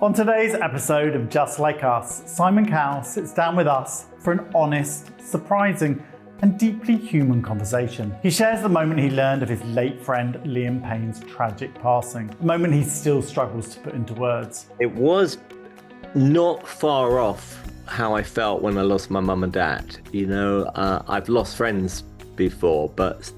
On today's episode of Just Like Us, Simon Cowell sits down with us for an honest, surprising, and deeply human conversation. He shares the moment he learned of his late friend Liam Payne's tragic passing, a moment he still struggles to put into words. It was not far off how I felt when I lost my mum and dad. You know, I've lost friends before, but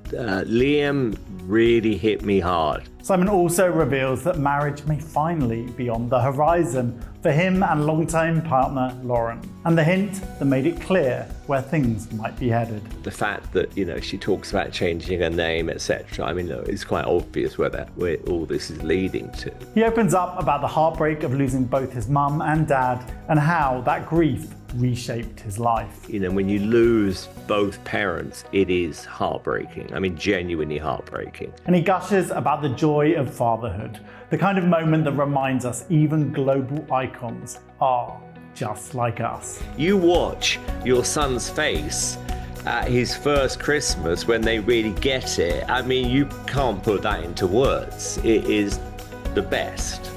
Liam really hit me hard. Simon also reveals that marriage may finally be on the horizon for him and longtime partner Lauren, and the hint that made it clear where things might be headed. The fact that, you know, she talks about changing her name, etc. I mean, look, it's quite obvious where all this is leading to. He opens up about the heartbreak of losing both his mum and dad and how that grief reshaped his life. You know, when you lose both parents, it is heartbreaking. I mean, genuinely heartbreaking. And he gushes about the joy of fatherhood, the kind of moment that reminds us even global icons are just like us. You watch your son's face at his first Christmas when they really get it. I mean, you can't put that into words. It is the best.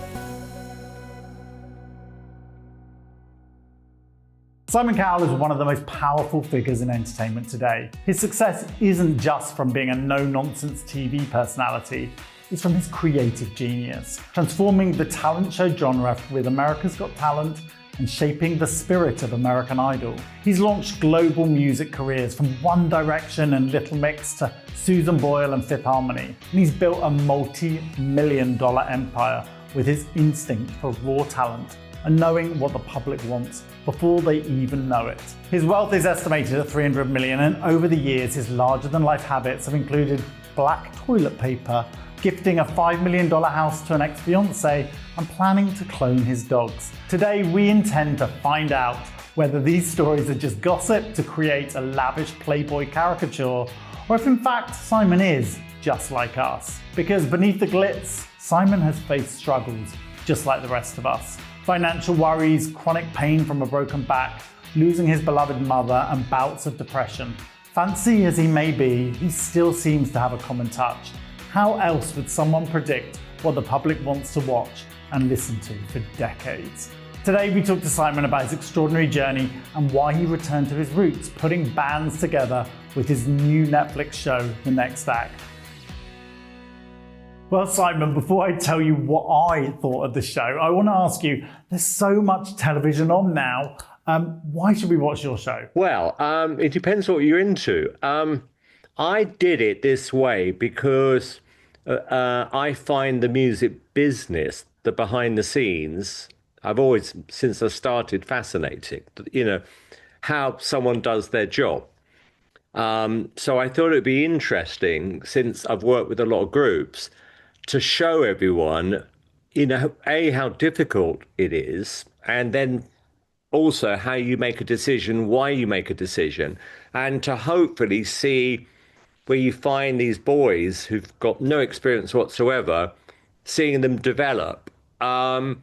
Simon Cowell is one of the most powerful figures in entertainment today. His success isn't just from being a no-nonsense TV personality, it's from his creative genius, transforming the talent show genre with America's Got Talent and shaping the spirit of American Idol. He's launched global music careers from One Direction and Little Mix to Susan Boyle and Fifth Harmony. And he's built a multi-million-dollar empire with his instinct for raw talent and knowing what the public wants before they even know it. His wealth is estimated at $300 million, and over the years, his larger-than-life habits have included black toilet paper, gifting a $5 million house to an ex-fiancée, and planning to clone his dogs. Today, we intend to find out whether these stories are just gossip to create a lavish Playboy caricature, or if in fact Simon is just like us. Because beneath the glitz, Simon has faced struggles just like the rest of us. Financial worries, chronic pain from a broken back, losing his beloved mother, and bouts of depression. Fancy as he may be, he still seems to have a common touch. How else would someone predict what the public wants to watch and listen to for decades? Today we talk to Simon about his extraordinary journey and why he returned to his roots, putting bands together with his new Netflix show, The Next Act. Well, Simon, before I tell you what I thought of the show, I want to ask you, there's so much television on now. Why should we watch your show? Well, it depends what you're into. I did it this way because I find the music business, the behind the scenes, I've always, since I started, fascinating. You know, how someone does their job. So I thought it'd be interesting, since I've worked with a lot of groups, to show everyone, you know, A, how difficult it is, and then also how you make a decision, why you make a decision, and to hopefully see where you find these boys who've got no experience whatsoever, seeing them develop. I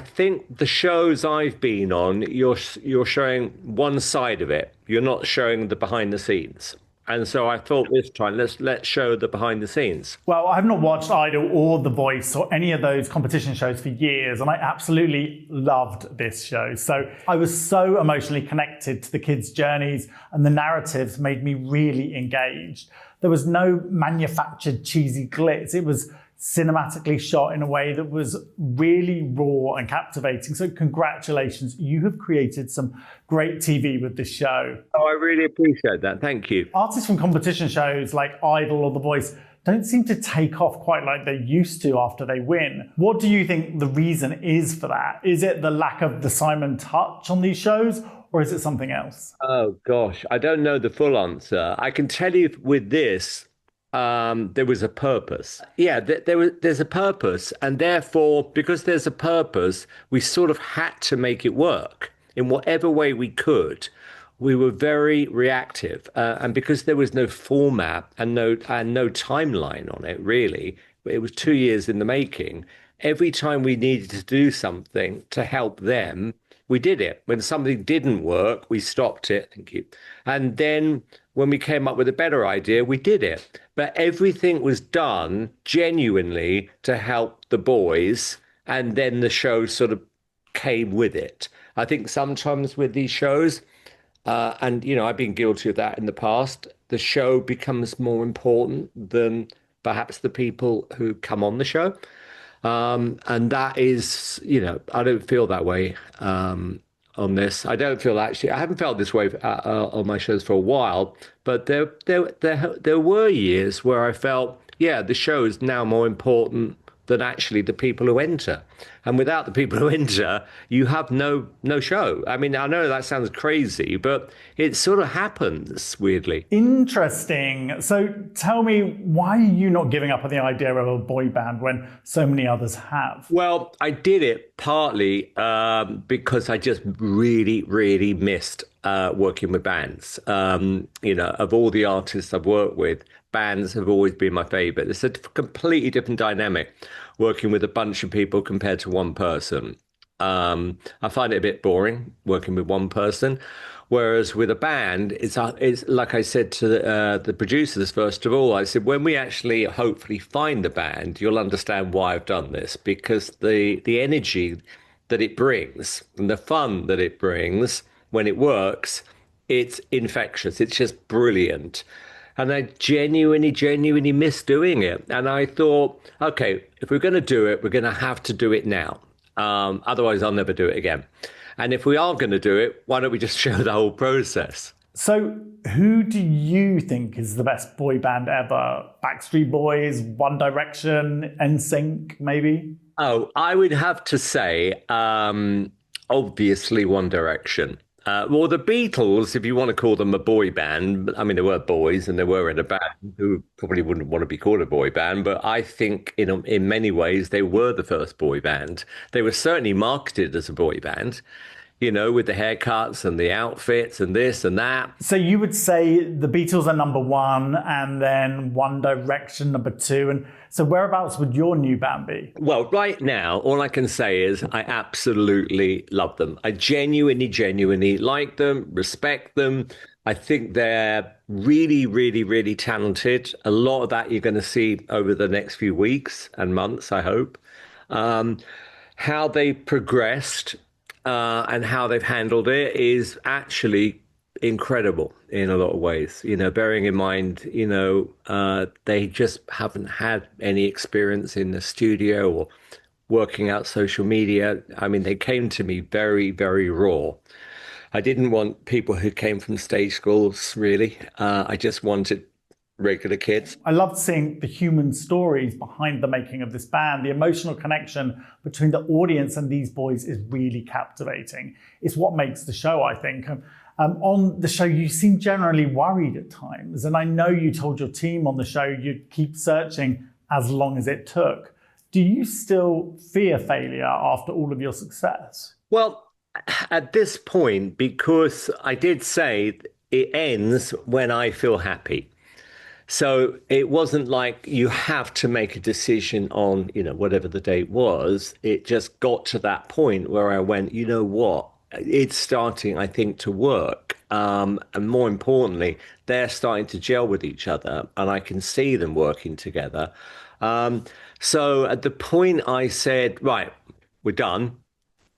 think the shows I've been on, you're showing one side of it. You're not showing the behind the scenes. And so I thought this time, let's show the behind the scenes. Well, I've not watched Idol or The Voice or any of those competition shows for years, and I absolutely loved this show. So I was so emotionally connected to the kids' journeys, and the narratives made me really engaged. There was no manufactured cheesy glitz. It was cinematically shot in a way that was really raw and captivating. So congratulations, you have created some great TV with this show. Oh, I really appreciate that. Thank you. Artists from competition shows like Idol or The Voice don't seem to take off quite like they used to after they win. What do you think the reason is for that? Is it the lack of the Simon touch on these shows, or is it something else? Oh, gosh, I don't know the full answer. I can tell you with this, there was a purpose. Yeah, there's a purpose. And therefore, because there's a purpose, we sort of had to make it work in whatever way we could. We were very reactive. And because there was no format and no timeline on it, really, it was 2 years in the making. Every time we needed to do something to help them, we did it. When something didn't work, we stopped it. Thank you. And then when we came up with a better idea, we did it. But everything was done genuinely to help the boys and then the show sort of came with it. I think sometimes with these shows, and I've been guilty of that in the past, the show becomes more important than perhaps the people who come on the show. And that is, I don't feel that way on this. I don't feel I haven't felt this way on my shows for a while, but there were years where I felt, yeah, the show is now more important than actually the people who enter. And without the people who enter, you have no show. I mean, I know that sounds crazy, but it sort of happens weirdly. Interesting. So tell me, why are you not giving up on the idea of a boy band when so many others have? Well, I did it partly because I just really, really missed working with bands. Of all the artists I've worked with, bands have always been my favorite. It's a completely different dynamic working with a bunch of people compared to one person. I find it a bit boring working with one person. Whereas with a band, it's like I said to the producers, first of all, I said, when we actually hopefully find the band, you'll understand why I've done this, because the energy that it brings and the fun that it brings when it works, it's infectious. It's just brilliant. And I genuinely miss doing it. And I thought, okay, if we're going to do it, we're going to have to do it now. Otherwise, I'll never do it again. And if we are going to do it, why don't we just show the whole process? So who do you think is the best boy band ever? Backstreet Boys, One Direction, NSYNC, maybe? Oh, I would have to say, obviously, One Direction. Well, the Beatles, if you want to call them a boy band, I mean, they were boys and they were in a band who probably wouldn't want to be called a boy band, but I think in many ways they were the first boy band. They were certainly marketed as a boy band, with the haircuts and the outfits and this and that. So you would say the Beatles are number one and then One Direction number two. And so whereabouts would your new band be? Well, right now, all I can say is I absolutely love them. I genuinely like them, respect them. I think they're really, really, really talented. A lot of that you're going to see over the next few weeks and months, I hope. How they progressed and how they've handled it is actually incredible in a lot of ways. Bearing in mind, they just haven't had any experience in the studio or working out social media. I mean, they came to me very, very raw. I didn't want people who came from stage schools, really. I just wanted regular kids. I loved seeing the human stories behind the making of this band. The emotional connection between the audience and these boys is really captivating. It's what makes the show, I think. On the show, you seem generally worried at times. And I know you told your team on the show you'd keep searching as long as it took. Do you still fear failure after all of your success? Well, at this point, because I did say it ends when I feel happy. So it wasn't like you have to make a decision on, whatever the date was. It just got to that point where I went, you know what? It's starting, I think, to work. And more importantly, they're starting to gel with each other and I can see them working together. So at the point I said, right, we're done.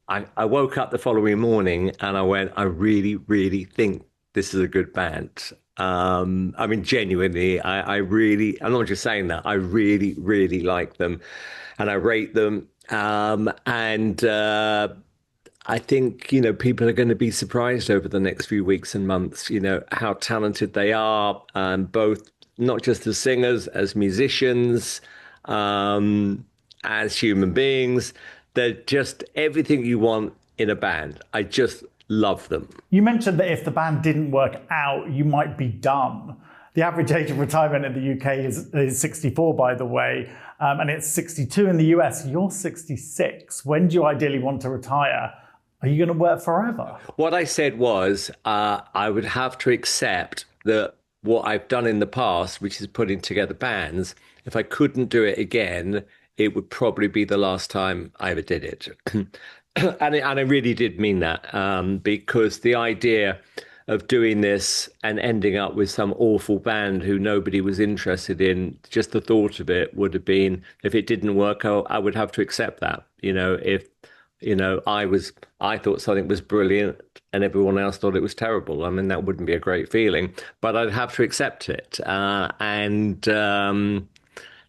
I woke up the following morning and I went, I really, really think this is a good band. I mean, genuinely, I'm not just saying that, I really, really like them and I rate them. I think, people are going to be surprised over the next few weeks and months, how talented they are, both not just as singers, as musicians, as human beings. They're just everything you want in a band. I just love them. You mentioned that if the band didn't work out, you might be done. The average age of retirement in the UK is 64, by the way, and it's 62 in the US. You're 66. When do you ideally want to retire? Are you going to work forever? What I said was I would have to accept that what I've done in the past, which is putting together bands, if I couldn't do it again, it would probably be the last time I ever did it. And I really did mean that, because the idea of doing this and ending up with some awful band who nobody was interested in. Just the thought of it would have been, if it didn't work, I would have to accept that. If I thought something was brilliant and everyone else thought it was terrible. I mean, that wouldn't be a great feeling, but I'd have to accept it. And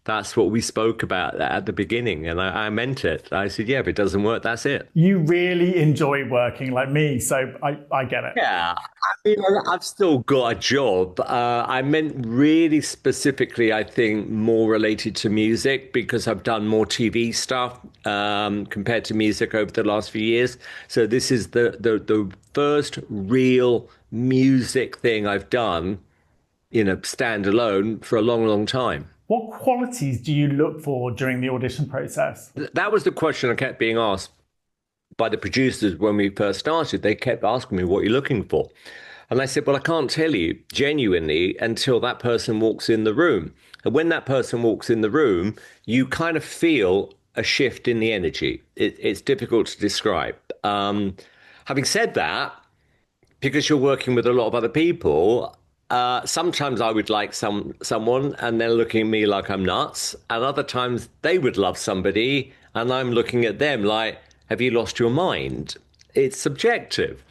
that's what we spoke about at the beginning. And I meant it. I said, yeah, if it doesn't work, that's it. You really enjoy working like me, so I get it. Yeah, I mean, I've still got a job. I meant really specifically, I think, more related to music because I've done more TV stuff compared to music over the last few years. So this is the first real music thing I've done, standalone for a long, long time. What qualities do you look for during the audition process? That was the question I kept being asked by the producers when we first started. They kept asking me, what you're looking for. And I said, well, I can't tell you genuinely until that person walks in the room. And when that person walks in the room, you kind of feel a shift in the energy. It's difficult to describe. Having said that, because you're working with a lot of other people, sometimes I would like someone and they're looking at me like I'm nuts. And other times they would love somebody and I'm looking at them like, have you lost your mind? It's subjective.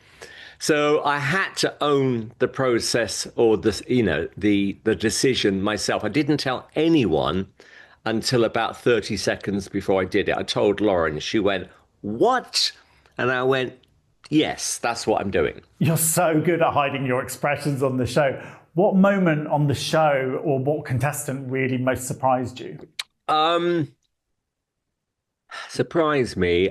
So I had to own the process or the decision myself. I didn't tell anyone until about 30 seconds before I did it. I told Lauren. She went, what? And I went, yes, that's what I'm doing. You're so good at hiding your expressions on the show. What moment on the show or what contestant really most surprised you? Surprised me.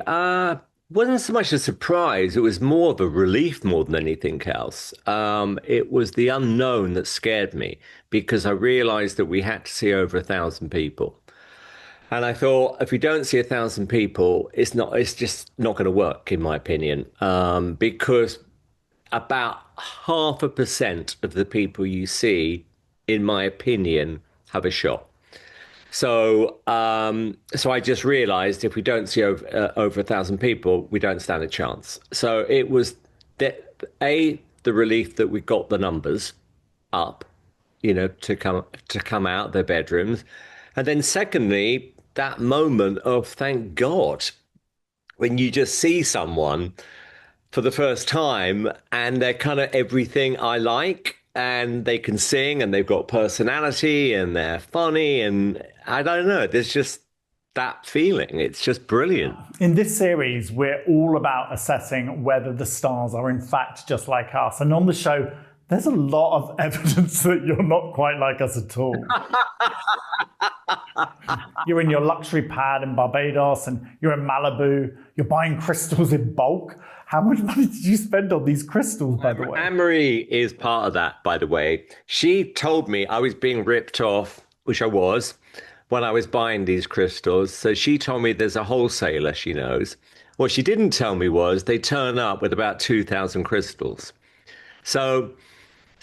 Wasn't so much a surprise. It was more of a relief more than anything else. It was the unknown that scared me because I realized that we had to see over 1,000 people. And I thought, if we don't see 1,000 people, it's just not going to work, in my opinion, because about 0.5% of the people you see, in my opinion, have a shot. So I just realized if we don't see over 1,000 people, we don't stand a chance. So it was the relief that we got the numbers up, to come out their bedrooms. And then secondly, that moment of thank God, when you just see someone for the first time and they're kind of everything I like and they can sing and they've got personality and they're funny and I don't know, there's just that feeling. It's just brilliant. In this series, we're all about assessing whether the stars are in fact just like us. And on the show, there's a lot of evidence that you're not quite like us at all. You're in your luxury pad in Barbados and you're in Malibu. You're buying crystals in bulk. How much money did you spend on these crystals, by the way? Anne-Marie is part of that, by the way. She told me I was being ripped off, which I was, when I was buying these crystals. So she told me there's a wholesaler she knows. What she didn't tell me was they turn up with about 2,000 crystals. So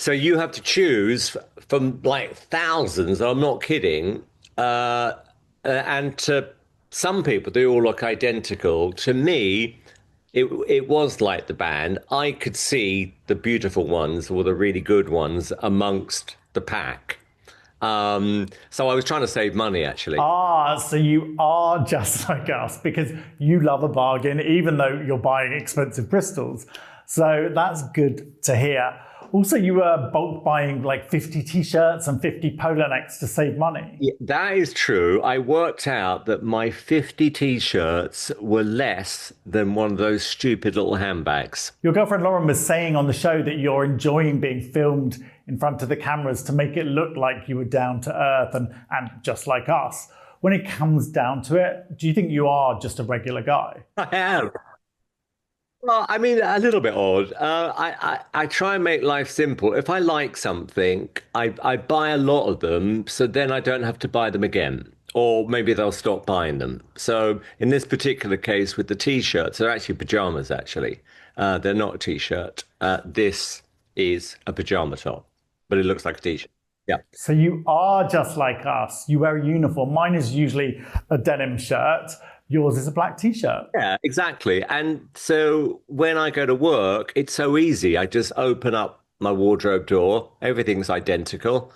you have to choose from like thousands, I'm not kidding, and to some people, they all look identical. To me, it was like the band. I could see the beautiful ones or the really good ones amongst the pack. So I was trying to save money, actually. So you are just like us because you love a bargain, even though you're buying expensive crystals. So that's good to hear. Also, you were bulk buying like 50 t-shirts and 50 polo necks to save money. Yeah, that is true. I worked out that my 50 t-shirts were less than one of those stupid little handbags. Your girlfriend Lauren was saying on the show that you're enjoying being filmed in front of the cameras to make it look like you were down to earth and just like us. When it comes down to it, do you think you are just a regular guy? I am. Well, I mean, a little bit odd. I try and make life simple. If I like something, I buy a lot of them, so then I don't have to buy them again. Or maybe they'll stop buying them. So in this particular case with the T-shirts, they're actually pajamas, actually. They're not a T-shirt. This is a pajama top, but it looks like a T-shirt. Yeah. So you are just like us. You wear a uniform. Mine is usually a denim shirt. Yours is a black t-shirt. Yeah, exactly. And so when I go to work, it's so easy. I just open up my wardrobe door, everything's identical,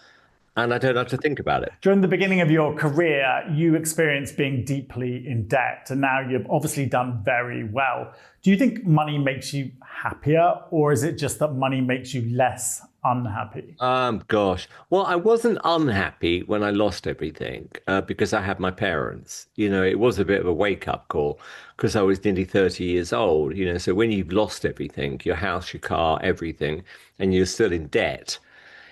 and I don't have to think about it. During the beginning of your career, you experienced being deeply in debt, and now you've obviously done very well. Do you think money makes you happier, or is it just that money makes you less unhappy? Gosh. Well, I wasn't unhappy when I lost everything because I had my parents. It was a bit of a wake-up call because I was nearly 30 years old. So when you've lost everything, your house, your car, everything, and you're still in debt,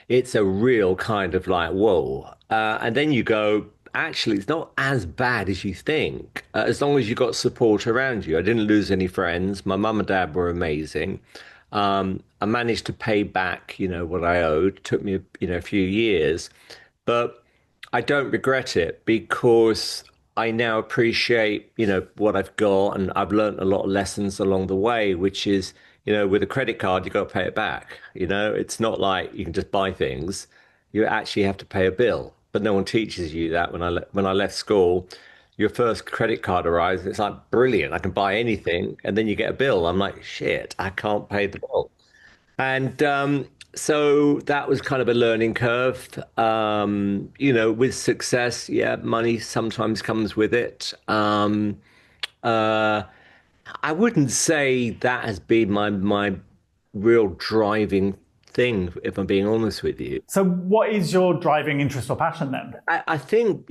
it's a real kind of like, whoa. And then you go, actually, it's not as bad as you think, as long as you got support around you. I didn't lose any friends. My mum and dad were amazing. I managed to pay back, what I owed. It took me, a few years, but I don't regret it because I now appreciate, what I've got, and I've learned a lot of lessons along the way, which is, with a credit card, you got to pay it back. It's not like you can just buy things. You actually have to pay a bill, but no one teaches you that. When I left school, your first credit card arrives, it's like brilliant. I can buy anything, and then you get a bill. I'm like, shit, I can't pay the bill. And so that was kind of a learning curve. With success, yeah, money sometimes comes with it. Uh, I wouldn't say that has been my real driving thing, if I'm being honest with you. So what is your driving interest or passion then? I think,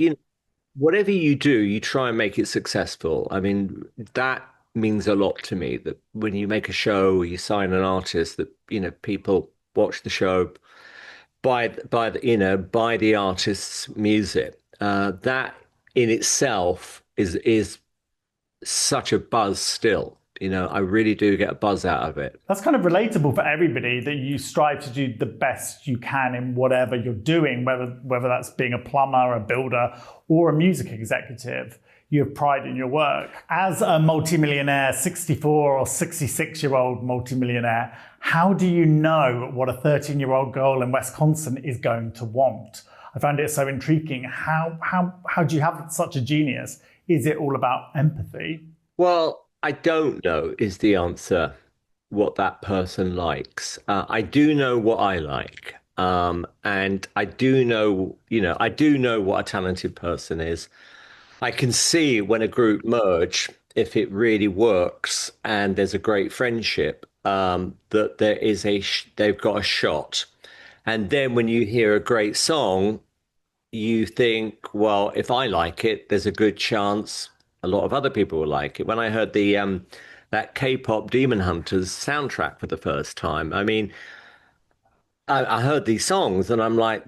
whatever you do, you try and make it successful. I mean, that means a lot to me that when you make a show, you sign an artist that, people watch the show, buy the artist's music. That in itself is such a buzz still. I really do get a buzz out of it. That's kind of relatable for everybody, that you strive to do the best you can in whatever you're doing, whether that's being a plumber, a builder, or a music executive. You have pride in your work. As a multimillionaire, 64 or 66-year-old multimillionaire, how do you know what a 13-year-old girl in Wisconsin is going to want? I found it so intriguing. How do you have such a genius? Is it all about empathy? Well, I don't know is the answer, what that person likes. I do know what I like. And I do know, I do know what a talented person is. I can see when a group merge, if it really works and there's a great friendship, that they've got a shot. And then when you hear a great song, you think, well, if I like it, there's a good chance a lot of other people will like it. When I heard that K-pop Demon Hunters soundtrack for the first time, I mean, I heard these songs and I'm like,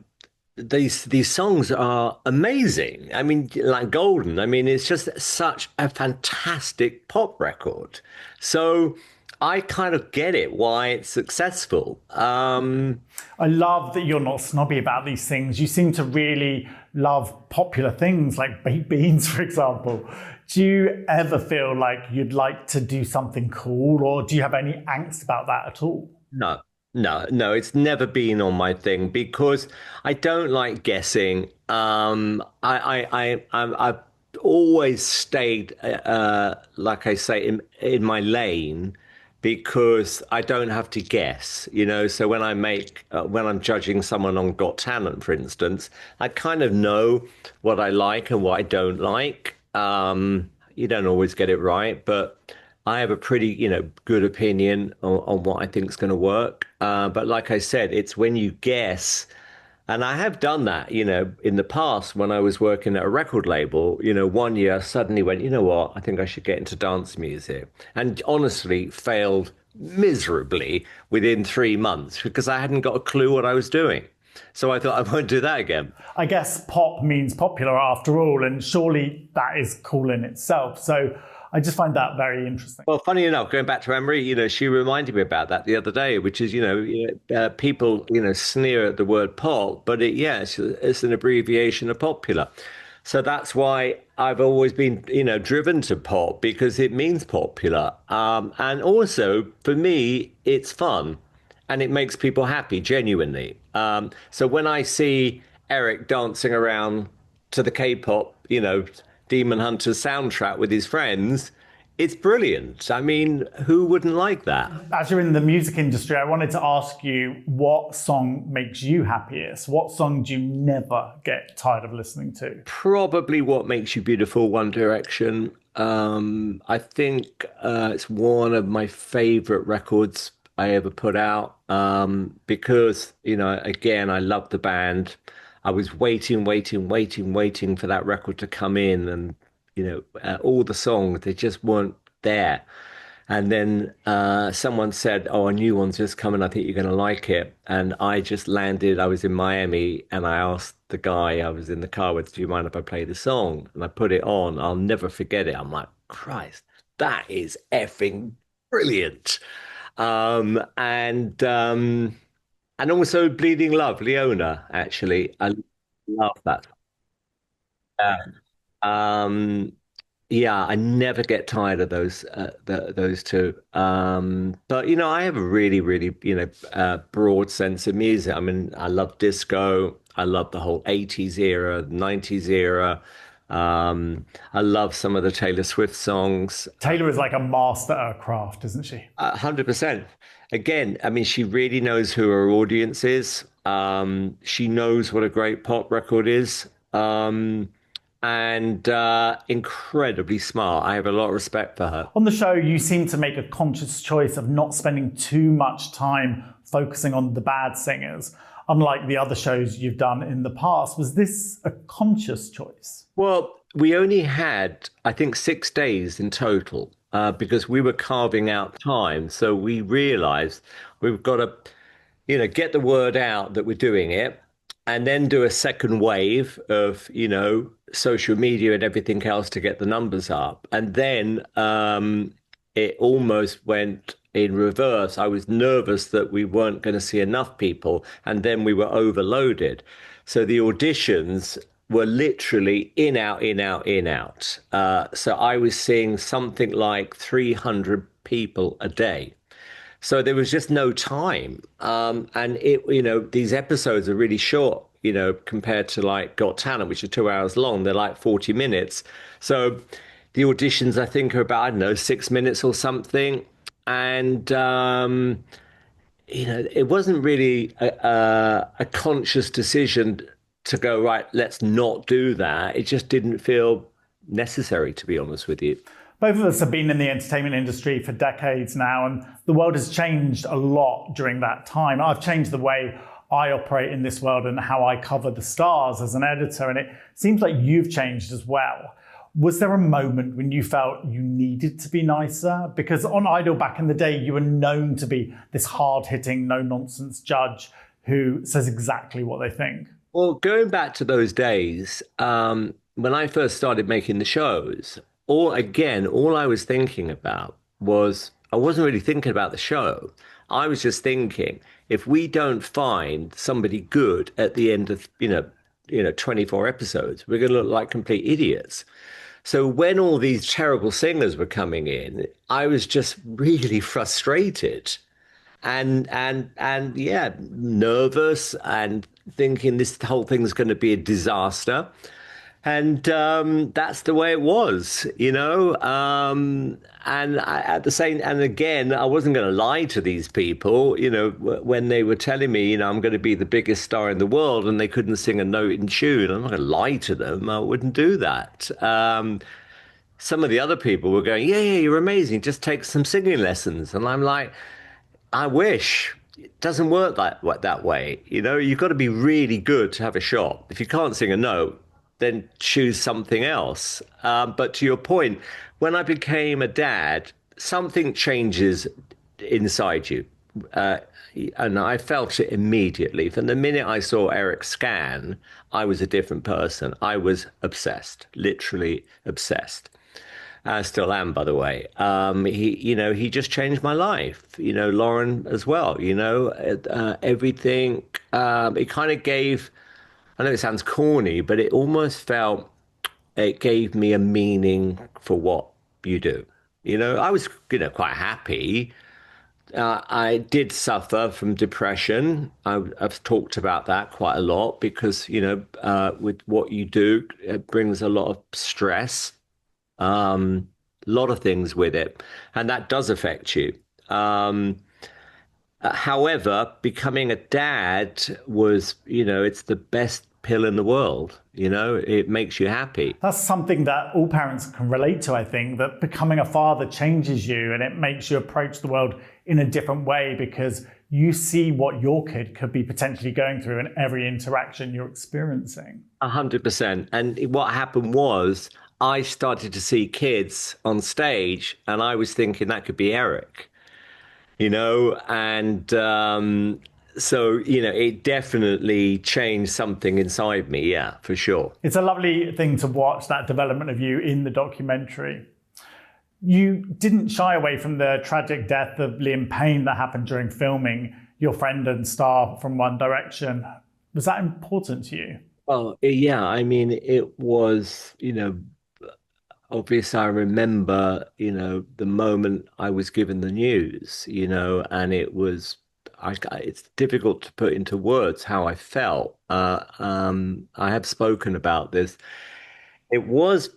these songs are amazing. I mean, like Golden. I mean, it's just such a fantastic pop record. So I kind of get it why it's successful. I love that you're not snobby about these things. You seem to really love popular things like baked beans, for example. Do you ever feel like you'd like to do something cool, or do you have any angst about that at all? No, no, it's never been on my thing because I don't like guessing. I've always stayed, like I say, in my lane because I don't have to guess, So when when I'm judging someone on Got Talent, for instance, I kind of know what I like and what I don't like. You don't always get it right, but I have a pretty, good opinion on what I think is going to work. But like I said, it's when you guess, and I have done that, in the past when I was working at a record label, one year I suddenly went, you know what, I think I should get into dance music. And honestly, failed miserably within 3 months because I hadn't got a clue what I was doing. So I thought I won't do that again. I guess pop means popular after all, and surely that is cool in itself. So I just find that very interesting. Well, funny enough, going back to Anne-Marie, she reminded me about that the other day, which is, people, sneer at the word pop, but it's an abbreviation of popular. So that's why I've always been, driven to pop because it means popular. And also, for me, it's fun and it makes people happy, genuinely. So when I see Eric dancing around to the K-pop, Demon Hunter soundtrack with his friends. It's brilliant. I mean, who wouldn't like that? As you're in the music industry, I wanted to ask you what song makes you happiest? What song do you never get tired of listening to? Probably What Makes You Beautiful, One Direction. I think it's one of my favorite records I ever put out because, again, I love the band. I was waiting for that record to come in, and all the songs, they just weren't there. And then someone said, "Oh, a new one's just coming. I think you're going to like it." And I just landed. I was in Miami, and I asked the guy I was in the car with, "Do you mind if I play the song?" And I put it on. I'll never forget it. I'm like, Christ, that is effing brilliant. And also Bleeding Love, Leona. Actually, I love that. Yeah. Um, Yeah, I never get tired of those two. But I have a really, really, broad sense of music. I mean, I love disco. I love the whole 80s era, 90s era. I love some of the Taylor Swift songs. Taylor is like a master at her craft, isn't she? 100%. Again, I mean, she really knows who her audience is. She knows what a great pop record is. And incredibly smart. I have a lot of respect for her. On the show, you seem to make a conscious choice of not spending too much time focusing on the bad singers, unlike the other shows you've done in the past. Was this a conscious choice? Well, we only had, I think, 6 days in total because we were carving out time. So we realized we've got to, get the word out that we're doing it, and then do a second wave of, social media and everything else to get the numbers up. And then it almost went in reverse. I was nervous that we weren't going to see enough people, and then we were overloaded. So the auditions were literally in, out, in, out, in, out. So I was seeing something like 300 people a day. So there was just no time. And these episodes are really short, compared to like Got Talent, which are 2 hours long. They're like 40 minutes. So the auditions, I think, are about, I don't know, 6 minutes or something. And, it wasn't really a conscious decision to go, right, let's not do that. It just didn't feel necessary, to be honest with you. Both of us have been in the entertainment industry for decades now, and the world has changed a lot during that time. I've changed the way I operate in this world and how I cover the stars as an editor, and it seems like you've changed as well. Was there a moment when you felt you needed to be nicer? Because on Idol back in the day, you were known to be this hard-hitting, no-nonsense judge who says exactly what they think. Well, going back to those days, when I first started making the shows, all I was thinking about was I wasn't really thinking about the show. I was just thinking, if we don't find somebody good at the end of 24 episodes, we're going to look like complete idiots. So when all these terrible singers were coming in, I was just really frustrated and yeah, nervous and thinking this whole thing's going to be a disaster. And that's the way it was, and again, I wasn't going to lie to these people, when they were telling me, I'm going to be the biggest star in the world and they couldn't sing a note in tune. I'm not going to lie to them. I wouldn't do that. Some of the other people were going, yeah, you're amazing. Just take some singing lessons. And I'm like, I wish. It doesn't work that way. You've got to be really good to have a shot. If you can't sing a note, then choose something else. But to your point, when I became a dad, something changes inside you. And I felt it immediately. From the minute I saw Eric scan, I was a different person. I was obsessed, literally obsessed. I still am, by the way. He just changed my life. Lauren as well. Everything. It kind of gave. I know it sounds corny, but it almost felt it gave me a meaning for what you do. I was, quite happy I did suffer from depression. I've talked about that quite a lot because, with what you do, it brings a lot of stress, a lot of things with it, and that does affect you. Um, However, becoming a dad was, it's the best pill in the world. It makes you happy. That's something that all parents can relate to, I think, that becoming a father changes you and it makes you approach the world in a different way because you see what your kid could be potentially going through in every interaction you're experiencing. 100%. And what happened was I started to see kids on stage and I was thinking that could be Eric, and so, it definitely changed something inside me. Yeah, for sure. It's a lovely thing to watch that development of you in the documentary. You didn't shy away from the tragic death of Liam Payne that happened during filming your friend and star from One Direction. Was that important to you? Oh, yeah. I mean, it was, obvious. I remember, the moment I was given the news, and it was, it's difficult to put into words how I felt. I have spoken about this. It was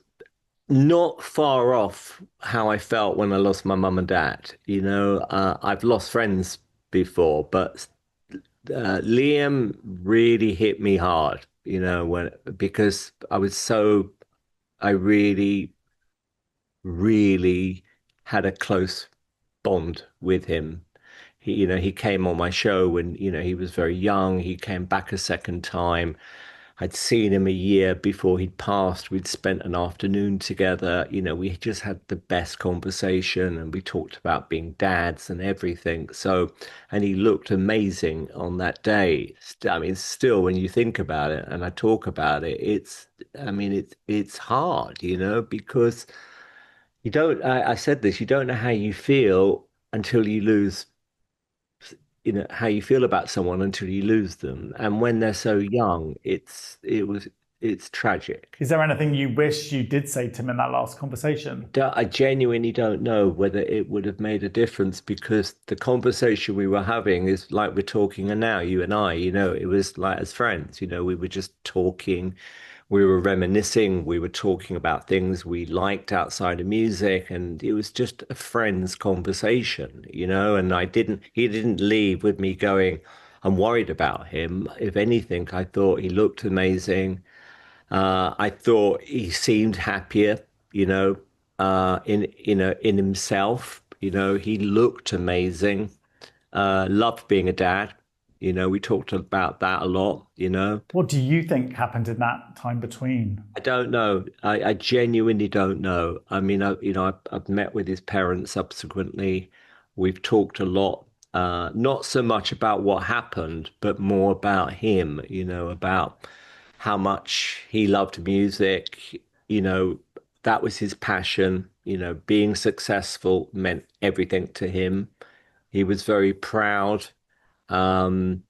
not far off how I felt when I lost my mum and dad. I've lost friends before, but Liam really hit me hard, when because I really really had a close bond with him. He came on my show when, he was very young. He came back a second time. I'd seen him a year before he'd passed. We'd spent an afternoon together. We just had the best conversation and we talked about being dads and everything. So, and he looked amazing on that day. I mean, still, when you think about it and I talk about it, I mean, it's hard, because I said this, you don't know how you feel until you lose, how you feel about someone until you lose them. And when they're so young, it's tragic. Is there anything you wish you did say to him in that last conversation? I genuinely don't know whether it would have made a difference because the conversation we were having is like we're talking now, you and I, it was like as friends, we were just talking. We were reminiscing, we were talking about things we liked outside of music, and it was just a friend's conversation, and he didn't leave with me going, I'm worried about him. If anything, I thought he looked amazing. I thought he seemed happier, in himself. He looked amazing. Loved being a dad. We talked about that a lot, What do you think happened in that time between? I don't know. I genuinely don't know. I mean, I've met with his parents subsequently. We've talked a lot, not so much about what happened, but more about him, about how much he loved music. You know, that was his passion. Being successful meant everything to him. He was very proud. Um,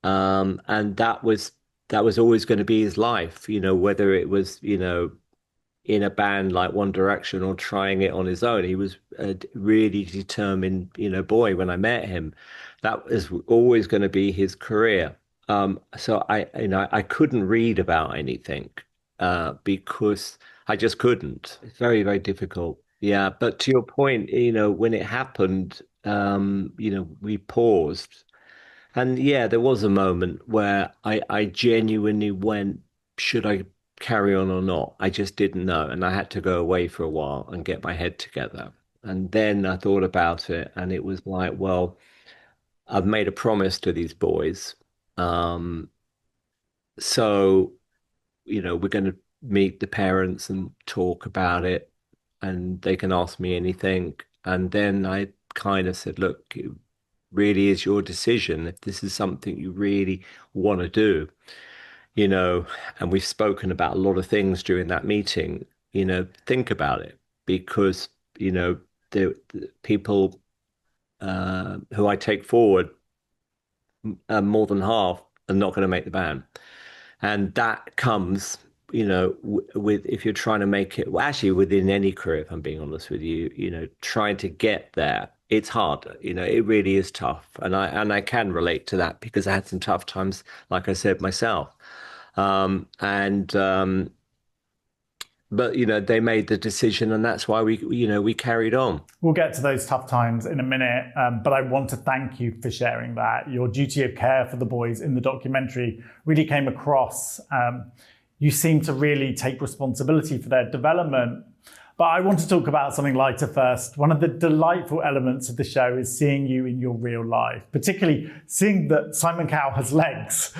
and that was always going to be his life, whether it was, in a band like One Direction or trying it on his own. He was a really determined, boy when I met him. That was always going to be his career. So I couldn't read about anything because I just couldn't. It's very, very difficult. Yeah, but to your point, when it happened, we paused. And yeah, there was a moment where I genuinely went, should I carry on or not? I just didn't know. And I had to go away for a while and get my head together. And then I thought about it and it was like, well, I've made a promise to these boys. Um, so, we're going to meet the parents and talk about it and they can ask me anything. And then I kind of said, look, really is your decision if this is something you really want to do, you know, and we've spoken about a lot of things during that meeting, think about it because, the people who I take forward, more than half are not going to make the band. And that comes, with if you're trying to make it, well, actually within any career, if I'm being honest with you, trying to get there it's harder. It really is tough, and I can relate to that because I had some tough times, like I said myself. And But they made the decision, and that's why we carried on. We'll get to those tough times in a minute, but I want to thank you for sharing that. Your duty of care for the boys in the documentary really came across. You seem to really take responsibility for their development. But I want to talk about something lighter first. One of the delightful elements of the show is seeing you in your real life, particularly seeing that Simon Cowell has legs.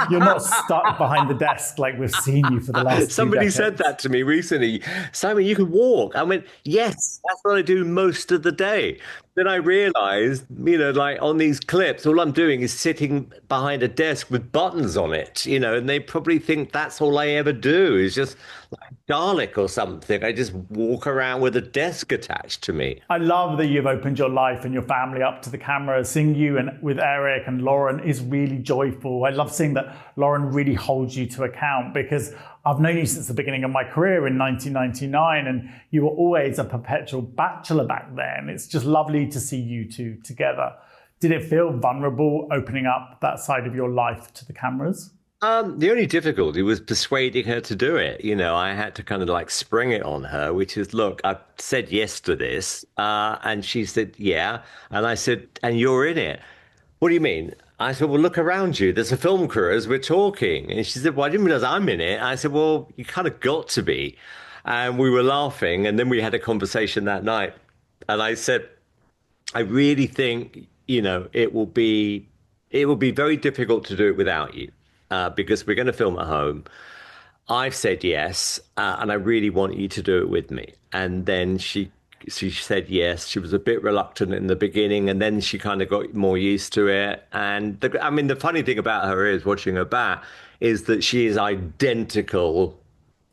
You're not stuck behind the desk like we've seen you for the last Somebody 2 decades. said that to me recently. Simon, you can walk. I went, yes, that's what I do most of the day. Then I realized, like on these clips, all I'm doing is sitting behind a desk with buttons on it, and they probably think that's all I ever do is just like Dalek or something. I just walk around with a desk attached to me. I love that you've opened your life and your family up to the camera. Seeing you and with Eric and Lauren is really joyful. I love seeing that Lauren really holds you to account, because I've known you since the beginning of my career in 1999, and you were always a perpetual bachelor back then. It's just lovely to see you two together. Did it feel vulnerable opening up that side of your life to the cameras? The only difficulty was persuading her to do it. I had to kind of like spring it on her, which is, look, I said yes to this. And she said, yeah. And I said, and you're in it. What do you mean? I said, well, look around you. There's a film crew as we're talking. And she said, well, I didn't realize I'm in it. I said, well, you kind of got to be. And we were laughing. And then we had a conversation that night. And I said, I really think, it will be very difficult to do it without you, because we're going to film at home. I've said yes, and I really want you to do it with me. And then she said yes. She was a bit reluctant in the beginning, and then she kind of got more used to it. And the funny thing about her is, watching her back, is that she is identical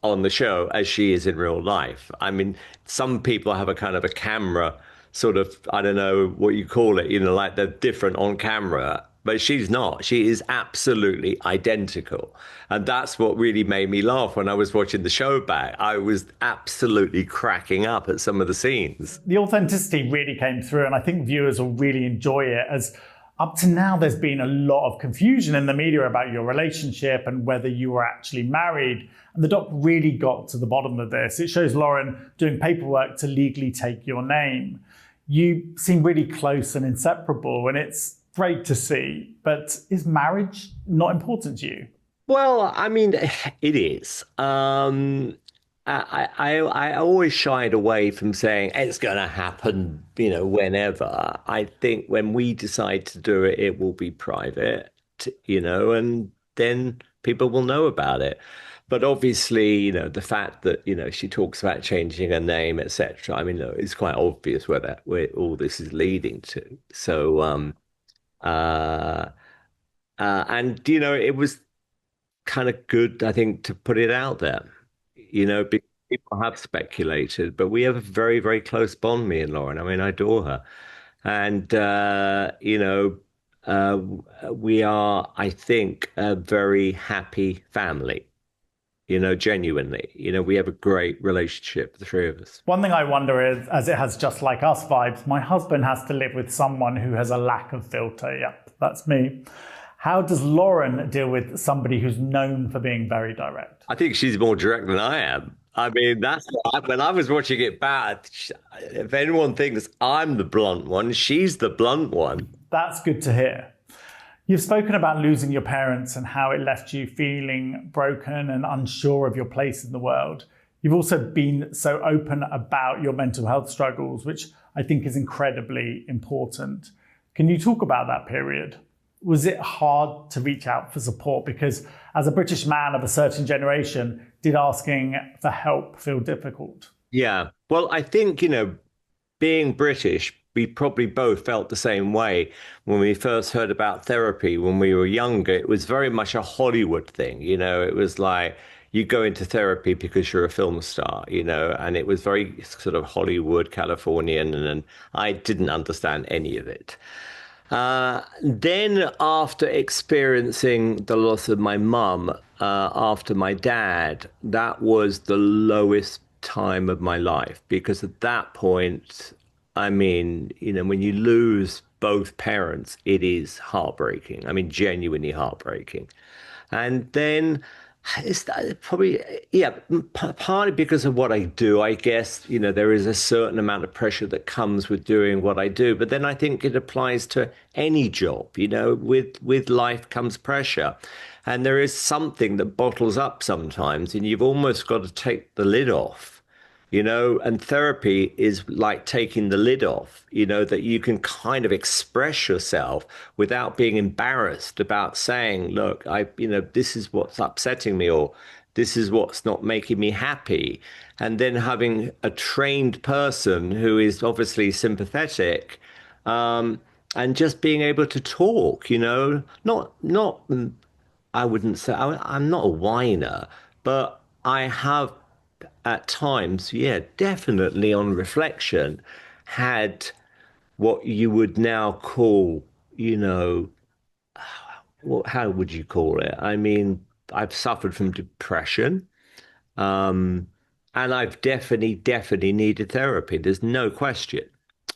on the show as she is in real life. I mean, some people have a kind of a camera sort of, I don't know what you call it, like they're different on camera. But she's not. She is absolutely identical. And that's what really made me laugh when I was watching the show back. I was absolutely cracking up at some of the scenes. The authenticity really came through, and I think viewers will really enjoy it, as up to now there's been a lot of confusion in the media about your relationship and whether you were actually married. And the doc really got to the bottom of this. It shows Lauren doing paperwork to legally take your name. You seem really close and inseparable, and it's great to see. But is marriage not important to you? Well, I mean, it is. I always shied away from saying it's going to happen, whenever. I think when we decide to do it, it will be private, and then people will know about it. But obviously, the fact that, she talks about changing her name, etc. I mean, look, it's quite obvious where all this is leading to. So, and it was kind of good, I think, to put it out there. Because people have speculated, but we have a very, very close bond, me and Lauren. I mean, I adore her, and uh, we are, I think, a very happy family. Genuinely, we have a great relationship, the three of us. One thing I wonder is, as it has Just Like Us vibes, my husband has to live with someone who has a lack of filter. Yep, that's me. How does Lauren deal with somebody who's known for being very direct? I think she's more direct than I am. I mean, when I was watching it back, if anyone thinks I'm the blunt one, she's the blunt one. That's good to hear. You've spoken about losing your parents and how it left you feeling broken and unsure of your place in the world. You've also been so open about your mental health struggles, which I think is incredibly important. Can you talk about that period? Was it hard to reach out for support? Because as a British man of a certain generation, did asking for help feel difficult? Yeah. Well, I think, being British, we probably both felt the same way when we first heard about therapy when we were younger. It was very much a Hollywood thing. It was like you go into therapy because you're a film star, and it was very sort of Hollywood, Californian, and I didn't understand any of it. Then after experiencing the loss of my mum, after my dad, that was the lowest time of my life, because at that point, I mean, when you lose both parents, it is heartbreaking. I mean, genuinely heartbreaking. And then probably, yeah, partly because of what I do, I guess, there is a certain amount of pressure that comes with doing what I do. But then I think it applies to any job, with life comes pressure. And there is something that bottles up sometimes, and you've almost got to take the lid off. And therapy is like taking the lid off, that you can kind of express yourself without being embarrassed about saying, look, this is what's upsetting me, or this is what's not making me happy. And then having a trained person who is obviously sympathetic, and just being able to talk, not, I wouldn't say I'm not a whiner, but I have at times, yeah, definitely on reflection, had what you would now call, how would you call it? I mean, I've suffered from depression, um, and I've definitely needed therapy. There's no question.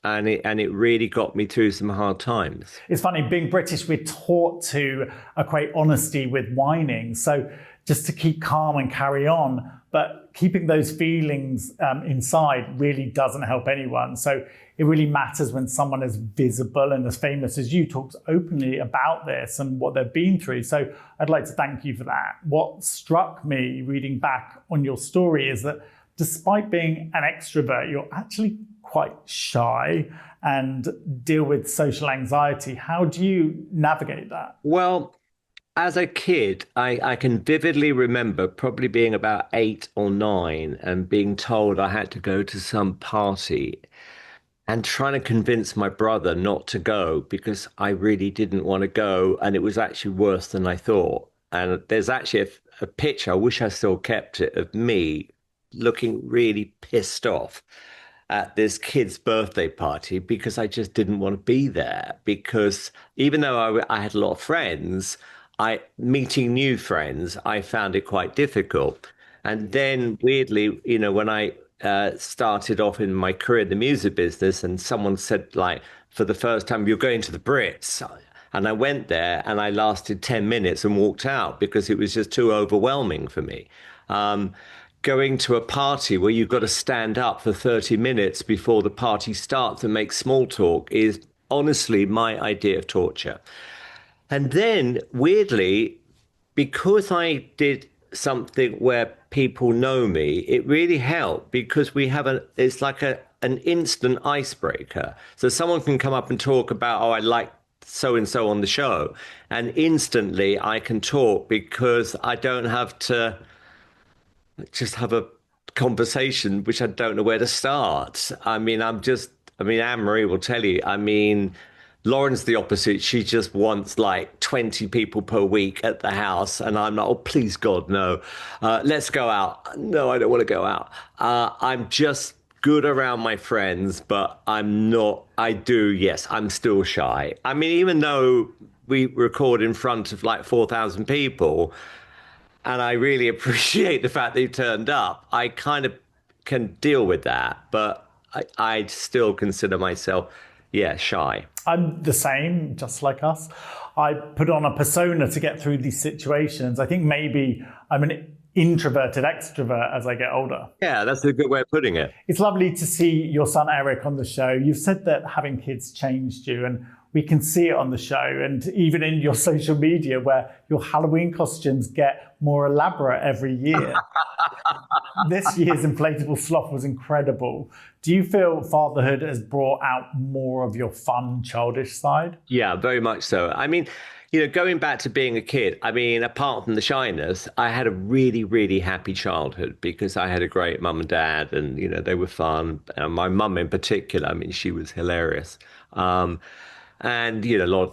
And it really got me through some hard times. It's funny, being British, we're taught to equate honesty with whining. So just to keep calm and carry on. But keeping those feelings inside really doesn't help anyone. So it really matters when someone as visible and as famous as you talks openly about this and what they've been through. So I'd like to thank you for that. What struck me reading back on your story is that despite being an extrovert, you're actually quite shy and deal with social anxiety. How do you navigate that? Well, as a kid, I can vividly remember probably being about 8 or 9 and being told I had to go to some party and trying to convince my brother not to go because I really didn't want to go. And it was actually worse than I thought. And there's actually a picture, I wish I still kept it, of me looking really pissed off at this kid's birthday party because I just didn't want to be there. Because even though I had a lot of friends, meeting new friends, I found it quite difficult. And then weirdly, when I started off in my career in the music business, and someone said, like, for the first time, you're going to the Brits. And I went there and I lasted 10 minutes and walked out because it was just too overwhelming for me. Going to a party where you've got to stand up for 30 minutes before the party starts and make small talk is honestly my idea of torture. And then, weirdly, because I did something where people know me, it really helped because it's like an instant icebreaker. So someone can come up and talk about, oh, I like so and so on the show. And instantly I can talk because I don't have to just have a conversation, which I don't know where to start. Anne-Marie will tell you, Lauren's the opposite. She just wants like 20 people per week at the house. And I'm like, oh, please, God, no. Let's go out. No, I don't want to go out. I'm just good around my friends, but I'm still shy. I mean, even though we record in front of like 4,000 people, and I really appreciate the fact that you turned up, I kind of can deal with that. But I still consider myself, shy. I'm the same, just like us. I put on a persona to get through these situations. I think maybe I'm an introverted extrovert as I get older. Yeah, that's a good way of putting it. It's lovely to see your son Eric on the show. You've said that having kids changed you, and we can see it on the show and even in your social media where your Halloween costumes get more elaborate every year. This year's inflatable sloth was incredible. Do you feel fatherhood has brought out more of your fun, childish side? Yeah, very much so. I mean, going back to being a kid, apart from the shyness, I had a really, really happy childhood because I had a great mum and dad and, they were fun. And my mum in particular, she was hilarious. and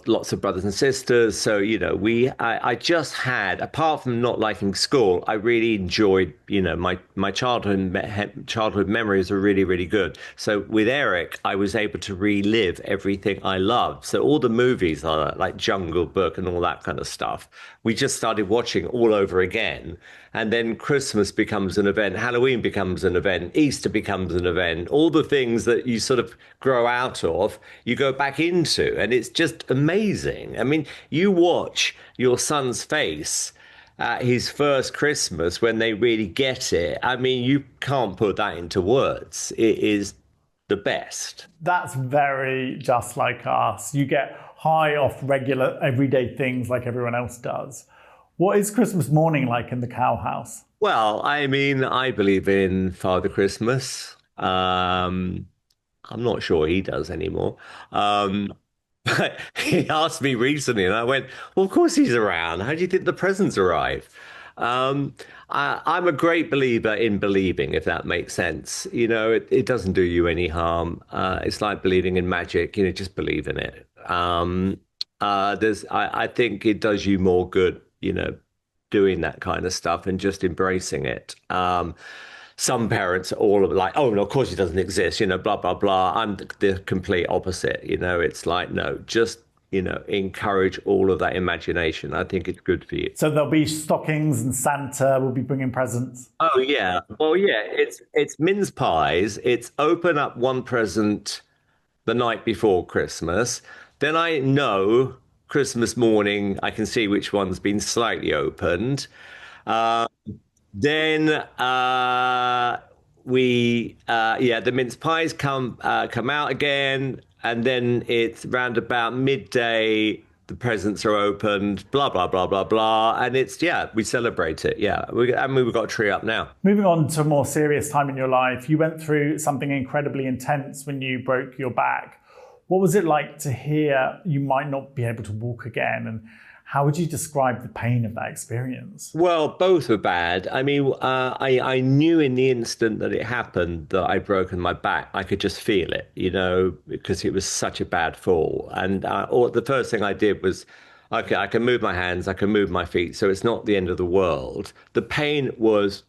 lots of brothers and sisters. So I just had, apart from not liking school, I really enjoyed my childhood memories are really, really good. So with Eric, I was able to relive everything I loved. So all the movies like Jungle Book and all that kind of stuff, we just started watching all over again. And then Christmas becomes an event, Halloween becomes an event, Easter becomes an event. All the things that you sort of grow out of, you go back into. And it's just amazing. I mean, you watch your son's face at his first Christmas when they really get it. I mean, you can't put that into words. It is the best. That's very just like us. You get high off regular, everyday things like everyone else does. What is Christmas morning like in the Cowell house? Well, I mean, I believe in Father Christmas. I'm not sure he does anymore. But he asked me recently, and I went, "Well, of course he's around. How do you think the presents arrive?" I'm a great believer in believing, if that makes sense. It doesn't do you any harm. It's like believing in magic. Just believe in it. I think it does you more good, doing that kind of stuff and just embracing it. Some parents are all like, "Oh, no, of course it doesn't exist," blah, blah, blah. I'm the complete opposite. It's like, no, just, encourage all of that imagination. I think it's good for you. So there'll be stockings and Santa will be bringing presents. Oh, yeah. Well, yeah, it's mince pies. It's open up one present the night before Christmas. Then I know Christmas morning, I can see which one's been slightly opened. Then the mince pies come out again, and then it's round about midday. The presents are opened, blah blah blah blah blah, and we celebrate it. Yeah, we've got a tree up now. Moving on to a more serious time in your life, you went through something incredibly intense when you broke your back. What was it like to hear you might not be able to walk again, and how would you describe the pain of that experience? Well, both were bad. I mean, I knew in the instant that it happened that I'd broken my back. I could just feel it, because it was such a bad fall. And the first thing I did was, okay, I can move my hands, I can move my feet, so it's not the end of the world. The pain was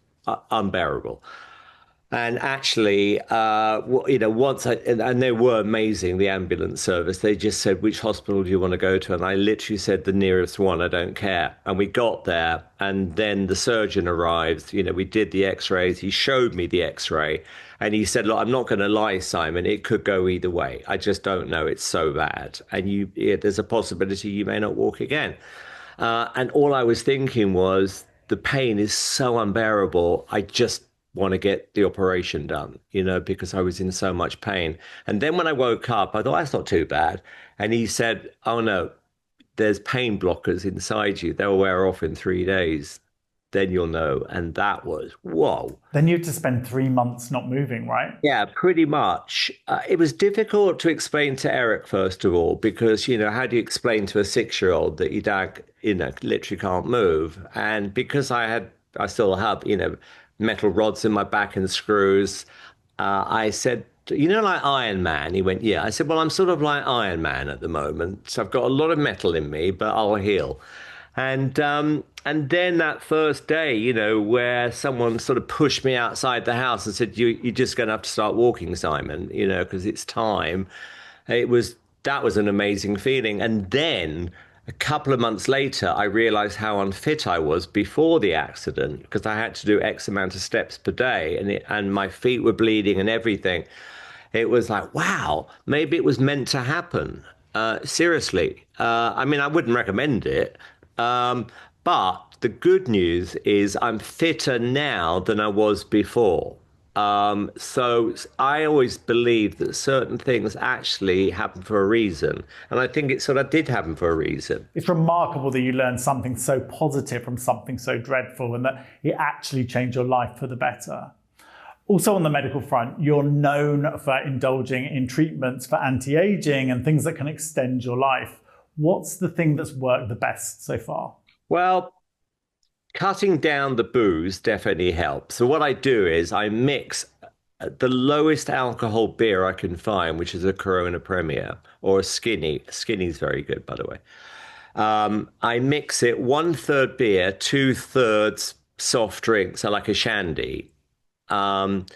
unbearable. And actually, and they were amazing, the ambulance service. They just said, "Which hospital do you want to go to?" And I literally said, "The nearest one, I don't care." And we got there, and then the surgeon arrived. We did the x-rays. He showed me the x-ray, and he said, "Look, I'm not going to lie, Simon. It could go either way. I just don't know. It's so bad. And there's a possibility you may not walk again." And all I was thinking was, the pain is so unbearable. I just want to get the operation done, because I was in so much pain. And then when I woke up, I thought, that's not too bad. And he said, "Oh no, there's pain blockers inside you. They'll wear off in 3 days. Then you'll know." And that was, whoa. Then you had to spend 3 months not moving, right? Yeah, pretty much. It was difficult to explain to Eric, first of all, because, how do you explain to a 6-year-old that your dad, literally can't move? And because I still have, metal rods in my back and screws. I said, like Iron Man? He went, "Yeah." I said, "Well, I'm sort of like Iron Man at the moment. So I've got a lot of metal in me, but I'll heal." And then that first day, where someone sort of pushed me outside the house and said, You're just going to have to start walking, Simon, because it's time. That was an amazing feeling. And then a couple of months later, I realized how unfit I was before the accident, because I had to do X amount of steps per day, and my feet were bleeding and everything. It was like, wow, maybe it was meant to happen. Seriously. I mean, I wouldn't recommend it. But the good news is I'm fitter now than I was before. So I always believe that certain things actually happen for a reason. And I think it sort of did happen for a reason. It's remarkable that you learned something so positive from something so dreadful, and that it actually changed your life for the better. Also on the medical front, you're known for indulging in treatments for anti-aging and things that can extend your life. What's the thing that's worked the best so far? Well, cutting down the booze definitely helps. So what I do is I mix the lowest alcohol beer I can find, which is a Corona Premier or a Skinny. Skinny's very good, by the way. I mix it 1/3 beer, 2/3 soft drinks, so like a shandy. Um,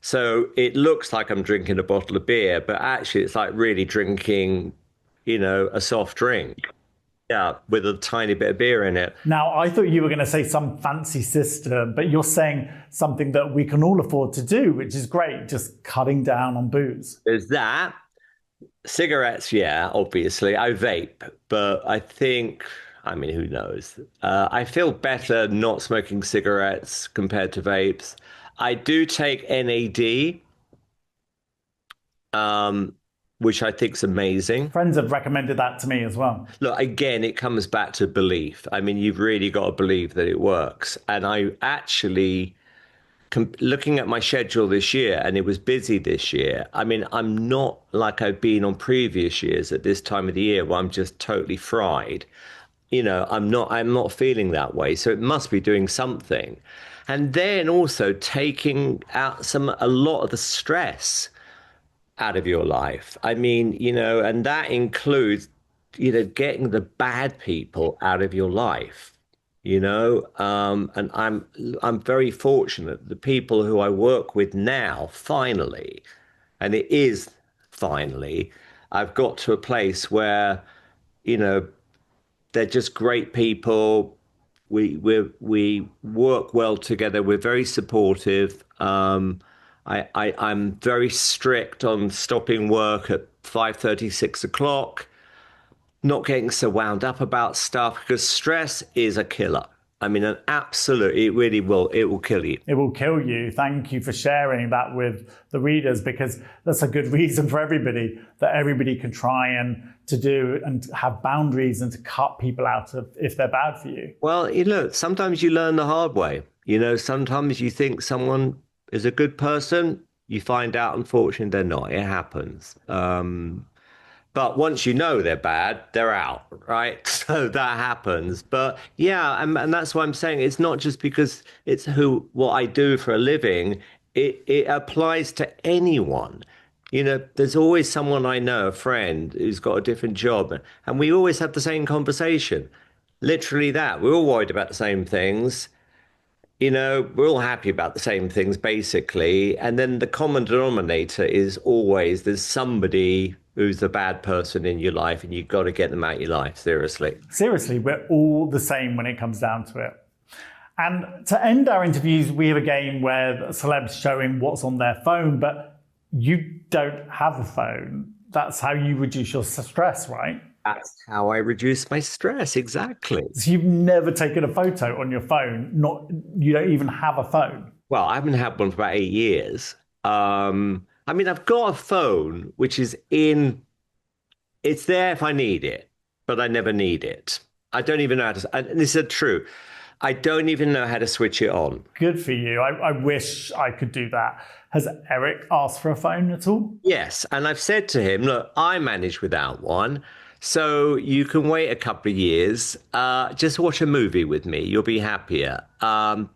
so it looks like I'm drinking a bottle of beer, but actually it's like really drinking, a soft drink. Yeah, with a tiny bit of beer in it. Now, I thought you were going to say some fancy system, but you're saying something that we can all afford to do, which is great, just cutting down on booze. There's that. Cigarettes, yeah, obviously. I vape, but I mean, who knows? I feel better not smoking cigarettes compared to vapes. I do take NAD, um, which I think's amazing. Friends have recommended that to me as well. Look, again, it comes back to belief. I mean, you've really got to believe that it works. And I actually, looking at my schedule this year, and it was busy this year. I mean, I'm not like I've been on previous years at this time of the year where I'm just totally fried. I'm not feeling that way. So it must be doing something. And then also taking out a lot of the stress out of your life. I mean, and that includes, getting the bad people out of your life, and I'm very fortunate. The people who I work with now, finally, and it is finally, I've got to a place where, you know, they're just great people. We work well together. We're very supportive. I'm very strict on stopping work at 5:30, 6 o'clock, not getting so wound up about stuff because stress is a killer. I mean, an absolute, it really will, it will kill you. It will kill you. Thank you for sharing that with the readers, because that's a good reason for everybody, that everybody can try and to do and have boundaries and to cut people out of if they're bad for you. Well, sometimes you learn the hard way. Sometimes you think someone is a good person, you find out, unfortunately, they're not. It happens. But once you know they're bad, they're out, right? So that happens. But yeah, and that's why I'm saying it's not just because it's what I do for a living. It applies to anyone. There's always someone I know, a friend, who's got a different job, and we always have the same conversation. Literally that. We're all worried about the same things. We're all happy about the same things, basically. And then the common denominator is always there's somebody who's the bad person in your life, and you've got to get them out of your life, seriously. Seriously, we're all the same when it comes down to it. And to end our interviews, we have a game where celebs showing what's on their phone, but you don't have a phone. That's how you reduce your stress, right? That's how I reduce my stress, exactly. So you've never taken a photo on your phone, you don't even have a phone? Well, I haven't had one for about 8 years. I mean, I've got a phone, which it's there if I need it, but I never need it. I don't even know how to, and this is true. I don't even know how to switch it on. Good for you. I wish I could do that. Has Eric asked for a phone at all? Yes. And I've said to him, look, I manage without one. So you can wait a couple of years, just watch a movie with me. You'll be happier. And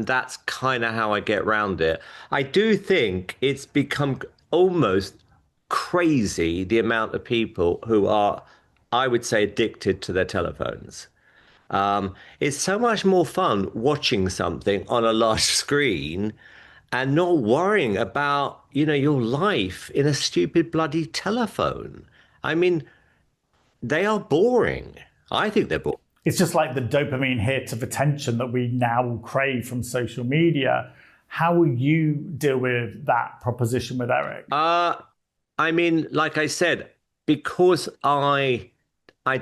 that's kind of how I get around it. I do think it's become almost crazy, the amount of people who are, I would say, addicted to their telephones. It's so much more fun watching something on a large screen and not worrying about, your life in a stupid bloody telephone. I mean, they are boring. I think they're boring. It's just like the dopamine hit of attention that we now crave from social media. How will you deal with that proposition with Eric? I mean, like I said, because I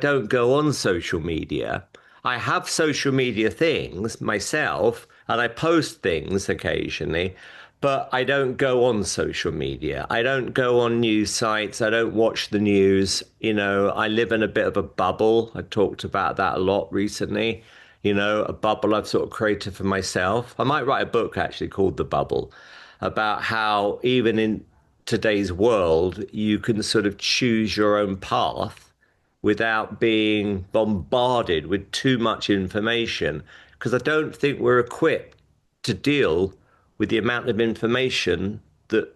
don't go on social media, I have social media things myself, and I post things occasionally, but I don't go on social media. I don't go on news sites. I don't watch the news. I live in a bit of a bubble. I talked about that a lot recently. A bubble I've sort of created for myself. I might write a book actually called The Bubble, about how even in today's world, you can sort of choose your own path without being bombarded with too much information. Because I don't think we're equipped to deal with the amount of information that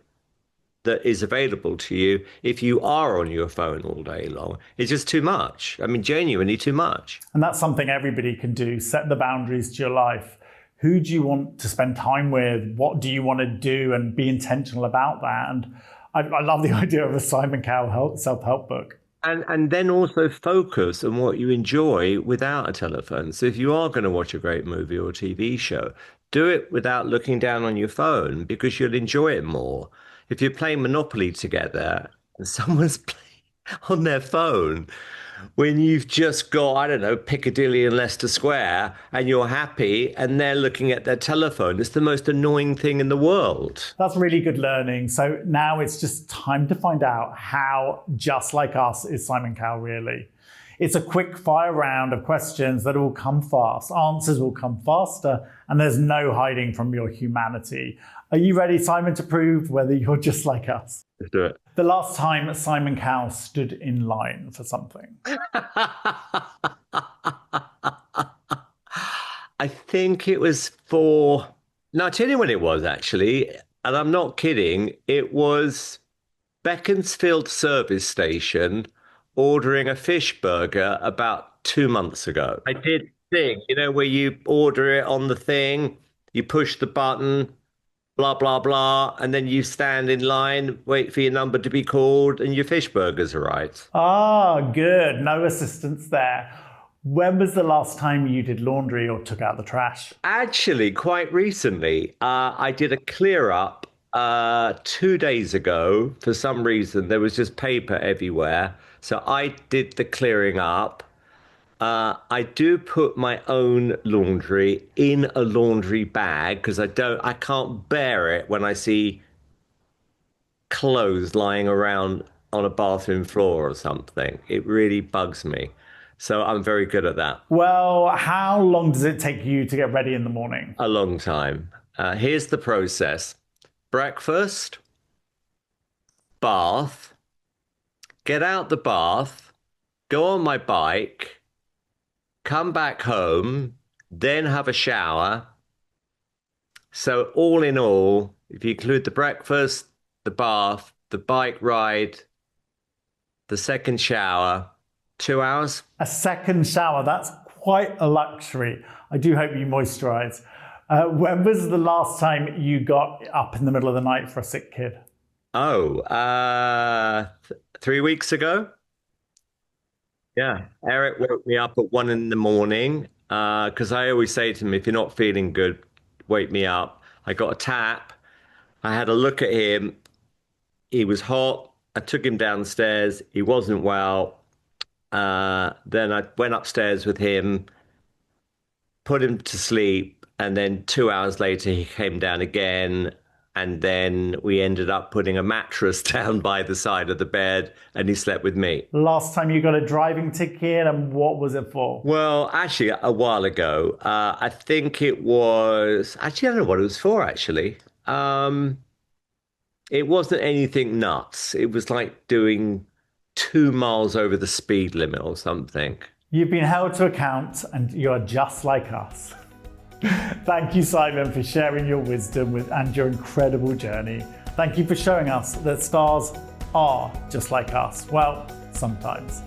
is available to you if you are on your phone all day long. It's just too much. I mean, genuinely too much. And that's something everybody can do. Set the boundaries to your life. Who do you want to spend time with? What do you want to do? And be intentional about that. And I love the idea of a Simon Cowell self-help book. And then also focus on what you enjoy without a telephone. So if you are going to watch a great movie or TV show, do it without looking down on your phone because you'll enjoy it more. If you're playing Monopoly together and someone's playing on their phone, when you've just got, I don't know, Piccadilly and Leicester Square and you're happy and they're looking at their telephone, it's the most annoying thing in the world. That's really good learning. So now it's just time to find out how just like us is Simon Cowell really. It's a quick fire round of questions that will come fast. Answers will come faster, and there's no hiding from your humanity. Are you ready, Simon, to prove whether you're just like us? Let's do it. The last time Simon Cowell stood in line for something. I think it was for... No, I'll tell you when it was, actually. And I'm not kidding. It was Beaconsfield service station ordering a fish burger about 2 months ago. I did thing, where you order it on the thing, you push the button, blah, blah, blah, and then you stand in line, wait for your number to be called, and your fish burgers arrive. Ah, good. No assistance there. When was the last time you did laundry or took out the trash? Actually, quite recently, I did a clear up 2 days ago. For some reason, there was just paper everywhere. So I did the clearing up. I do put my own laundry in a laundry bag because I can't bear it when I see clothes lying around on a bathroom floor or something. It really bugs me. So I'm very good at that. Well, how long does it take you to get ready in the morning? A long time. Here's the process. Breakfast, bath, get out the bath, go on my bike, come back home, then have a shower. So all in all, if you include the breakfast, the bath, the bike ride, the second shower, 2 hours. A second shower, that's quite a luxury. I do hope you moisturize. When was the last time you got up in the middle of the night for a sick kid? 3 weeks ago. Yeah, Eric woke me up at 1 a.m. Because I always say to him, if you're not feeling good, wake me up. I got a tap. I had a look at him. He was hot. I took him downstairs. He wasn't well. Then I went upstairs with him, put him to sleep. And then 2 hours later, he came down again. And then we ended up putting a mattress down by the side of the bed and he slept with me. Last time you got a driving ticket, and what was it for? Well, actually, a while ago. I think it was... Actually, I don't know what it was for, actually. It wasn't anything nuts. It was like doing 2 miles over the speed limit or something. You've been held to account and you're just like us. Thank you, Simon, for sharing your wisdom and your incredible journey. Thank you for showing us that stars are just like us. Well, sometimes.